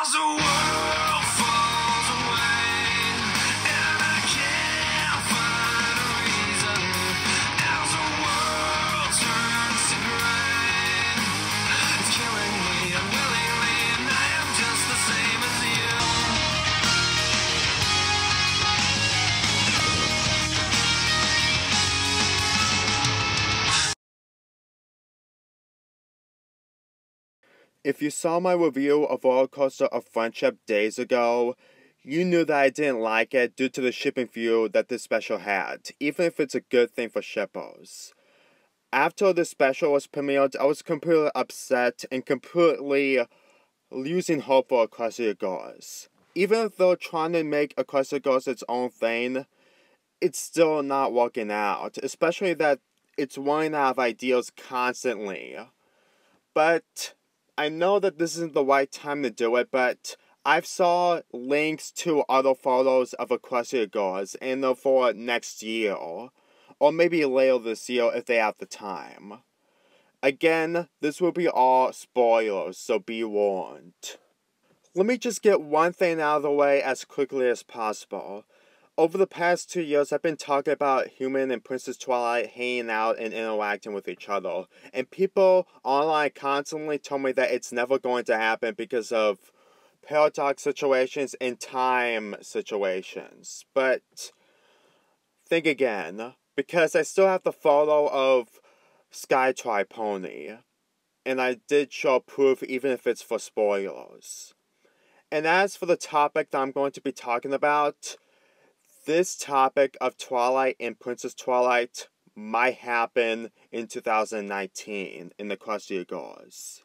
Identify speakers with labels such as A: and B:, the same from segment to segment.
A: As the world falls away and I can't find a reason, as the world turns to gray, it's killing me unwillingly, and I am just the same as you.
B: If you saw my review of Roller Coaster of Friendship days ago, you knew that I didn't like it due to the shipping feud that this special had, even if it's a good thing for shippers. After this special was premiered, I was completely upset and completely losing hope for Equestria Girls. Even though trying to make Equestria Girls its own thing, it's still not working out, especially that it's running out of ideas constantly. But I know that this isn't the right time to do it, but I've saw links to other photos of Equestria Girls and they're for next year, or maybe later this year if they have the time. Again, this will be all spoilers, so be warned. Let me just get one thing out of the way as quickly as possible. Over the past 2 years, I've been talking about Human and Princess Twilight hanging out and interacting with each other. And people online constantly told me that it's never going to happen because of paradox situations and time situations. But think again, because I still have the photo of Skytry Pony. And I did show proof even if it's for spoilers. And as for the topic that I'm going to be talking about, this topic of Twilight and Princess Twilight might happen in 2019 in the Equestria Girls.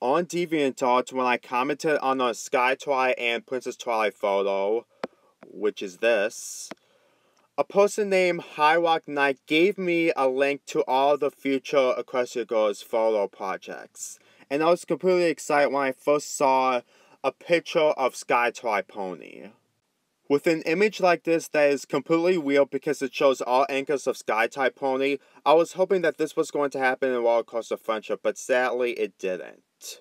B: On DeviantArt, when I commented on a Skytry and Princess Twilight photo, which is this, a person named High Rock Knight gave me a link to all the future Equestria Girls photo projects. And I was completely excited when I first saw a picture of Skytry Pony. With an image like this that is completely real because it shows all anchors of Skytry Pony, I was hoping that this was going to happen in Roller Coaster Friendship, but sadly it didn't.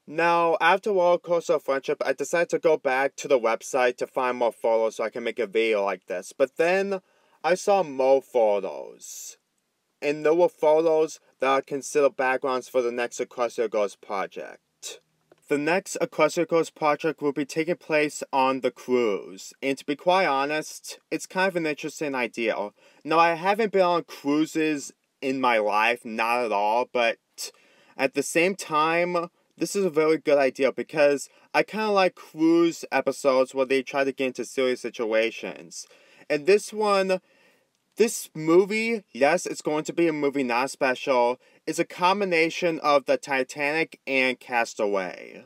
B: Now, after Roller Coaster Friendship, I decided to go back to the website to find more photos so I can make a video like this. But then, I saw more photos. And there were photos that are considered backgrounds for the next Equestria Girls project. The next Equestria Girls project will be taking place on the cruise, and to be quite honest, it's kind of an interesting idea. Now, I haven't been on cruises in my life, not at all, but at the same time, this is a very good idea because I kind of like cruise episodes where they try to get into serious situations. And this movie, yes, it's going to be a movie, not a special, is a combination of the Titanic and Castaway.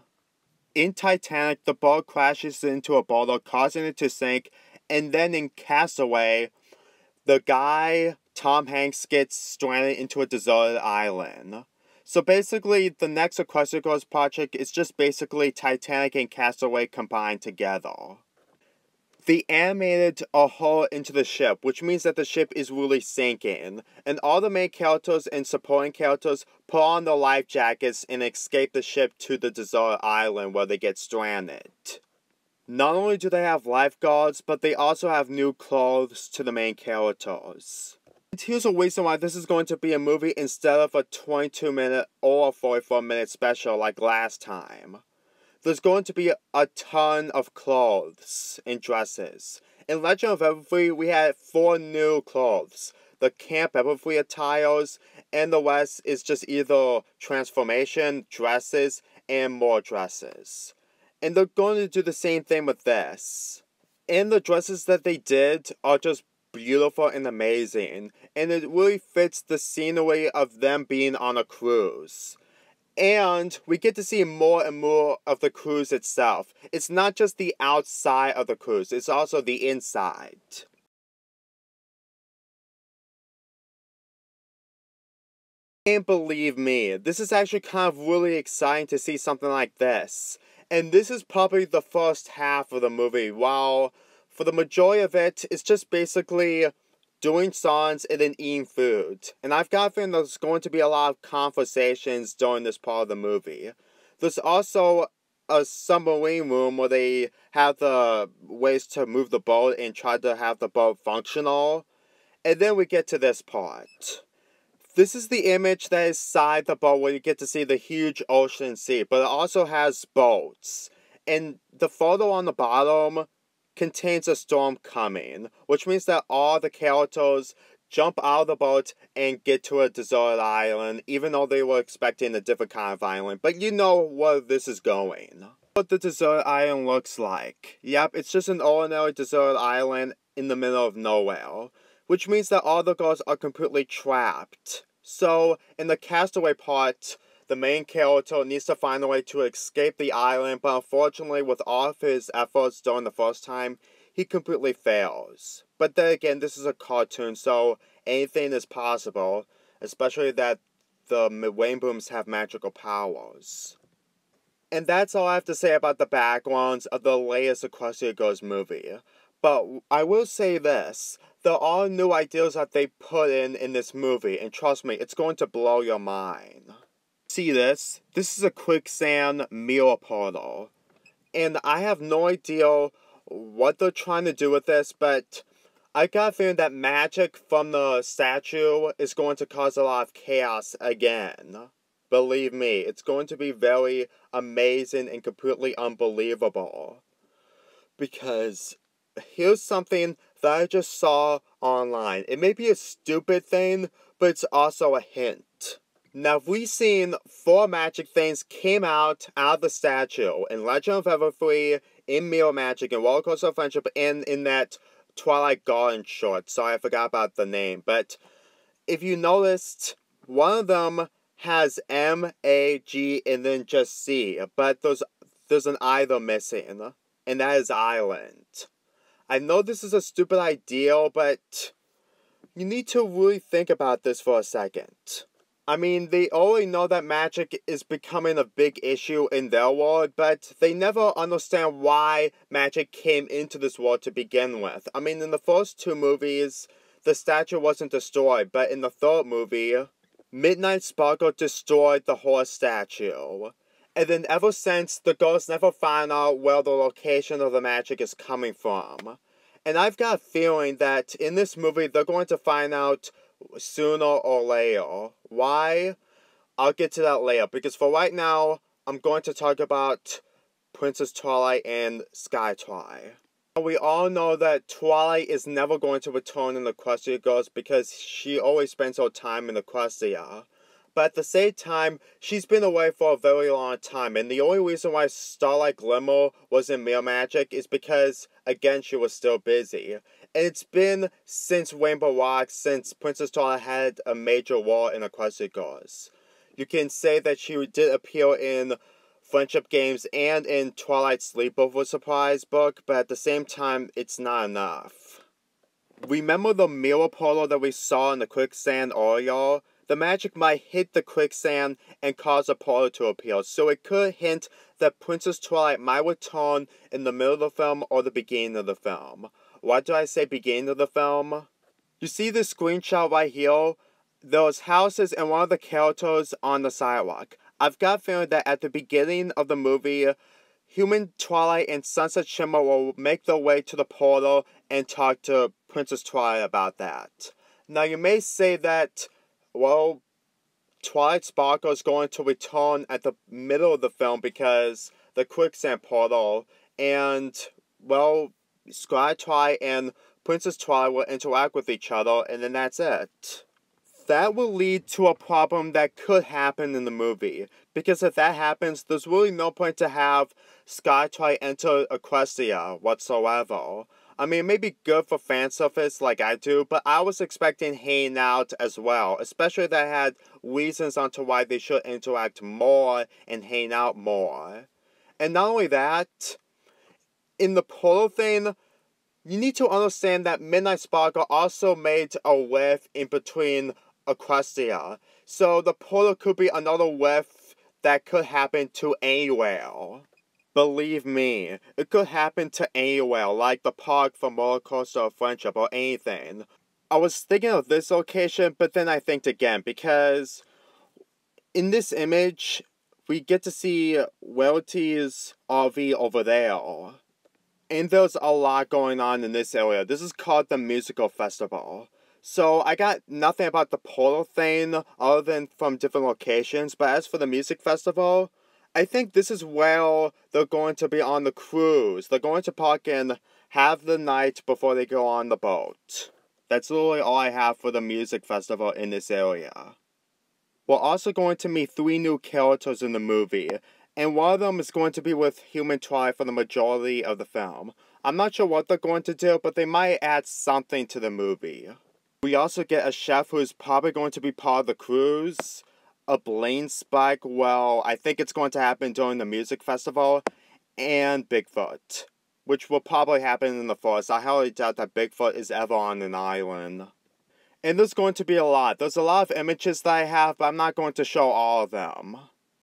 B: In Titanic, the boat crashes into a boulder, causing it to sink, and then in Castaway, the guy, Tom Hanks, gets stranded into a deserted island. So basically, the next Equestria Girls project is just basically Titanic and Castaway combined together. The animated are hauled into the ship, which means that the ship is really sinking, and all the main characters and supporting characters put on their life jackets and escape the ship to the deserted island where they get stranded. Not only do they have lifeguards, but they also have new clothes to the main characters. And here's a reason why this is going to be a movie instead of a 22-minute or a 44-minute special like last time. There's going to be a ton of clothes and dresses. In Legend of Everfree, we had 4 new clothes. The Camp Everfree attires, and the rest is just either transformation, dresses, and more dresses. And they're going to do the same thing with this. And the dresses that they did are just beautiful and amazing. And it really fits the scenery of them being on a cruise. And we get to see more and more of the cruise itself. It's not just the outside of the cruise, it's also the inside. And believe me, this is actually kind of really exciting to see something like this. And this is probably the first half of the movie, while for the majority of it, it's just basically doing songs and then eating food. And I've got a feeling there's going to be a lot of conversations during this part of the movie. There's also a submarine room where they have the ways to move the boat and try to have the boat functional. And then we get to this part. This is the image that is inside the boat where you get to see the huge ocean sea, but it also has boats. And the photo on the bottom contains a storm coming, which means that all the characters jump out of the boat and get to a deserted island, even though they were expecting a different kind of island. But you know where this is going. What the deserted island looks like. Yep, it's just an ordinary deserted island in the middle of nowhere, which means that all the girls are completely trapped. So, in the castaway part, the main character needs to find a way to escape the island, but unfortunately, with all of his efforts during the first time, he completely fails. But then again, this is a cartoon, so anything is possible, especially that the rain booms have magical powers. And that's all I have to say about the backgrounds of the latest Equestria Girls movie. But I will say this, there are new ideas that they put in this movie, and trust me, it's going to blow your mind. See this? This is a quicksand mirror portal. And I have no idea what they're trying to do with this, but I got a feeling that magic from the statue is going to cause a lot of chaos again. Believe me, it's going to be very amazing and completely unbelievable. Because here's something that I just saw online. It may be a stupid thing, but it's also a hint. Now, we've seen 4 magic things came out of the statue in Legend of Everfree, in Mirror Magic, in Roller Coaster of Friendship, and in that Twilight Garden short. Sorry, I forgot about the name. But if you noticed, one of them has M, A, G, and then just C. But there's an I they're missing, and that is Island. I know this is a stupid idea, but you need to really think about this for a second. I mean, they already know that magic is becoming a big issue in their world, but they never understand why magic came into this world to begin with. I mean, in the first 2 movies, the statue wasn't destroyed, but in the 3rd movie, Midnight Sparkle destroyed the horse statue. And then ever since, the girls never find out where the location of the magic is coming from. And I've got a feeling that in this movie, they're going to find out sooner or later. Why? I'll get to that later, because for right now, I'm going to talk about Princess Twilight and Sky Twi. We all know that Twilight is never going to return in the Equestria Girls because she always spends her time in Equestria. But at the same time, she's been away for a very long time, and the only reason why Starlight Glimmer was in Mirror Magic is because, again, she was still busy. And it's been since Rainbow Rock, since Princess Twilight had a major role in Equestria Girls. You can say that she did appear in Friendship Games and in Twilight Sleepover Surprise book, but at the same time, it's not enough. Remember the mirror portal that we saw in the quicksand earlier? The magic might hit the quicksand and cause a portal to appear, so it could hint that Princess Twilight might return in the middle of the film or the beginning of the film. Why do I say beginning of the film? You see this screenshot right here? There's houses and one of the characters on the sidewalk. I've got a feeling that at the beginning of the movie, Human Twilight and Sunset Shimmer will make their way to the portal and talk to Princess Twilight about that. Now you may say that, well, Twilight Sparkle is going to return at the middle of the film because the quicksand portal, and, well, Sky Twilight and Princess Twilight will interact with each other, and then that's it. That will lead to a problem that could happen in the movie, because if that happens, there's really no point to have Sky Twilight enter Equestria whatsoever. I mean, it may be good for fan service like I do, but I was expecting hanging out as well, especially that had reasons onto why they should interact more and hang out more. And not only that, in the portal thing, you need to understand that Midnight Sparkle also made a rift in between Equestria, so the portal could be another rift that could happen to anywhere. Believe me, it could happen to anywhere, like the park from Roller Coaster of Friendship or anything. I was thinking of this location, but then I think again, because in this image, we get to see Welty's RV over there. And there's a lot going on in this area. This is called the Musical Festival. So I got nothing about the portal thing other than from different locations. But as for the music festival, I think this is where they're going to be on the cruise. They're going to park and have the night before they go on the boat. That's literally all I have for the music festival in this area. We're also going to meet 3 new characters in the movie, and one of them is going to be with Human Tri for the majority of the film. I'm not sure what they're going to do, but they might add something to the movie. We also get a chef who is probably going to be part of the cruise, a Blaine Spike, well, I think it's going to happen during the music festival, and Bigfoot, which will probably happen in the forest. I highly doubt that Bigfoot is ever on an island. And there's going to be a lot. There's a lot of images that I have, but I'm not going to show all of them.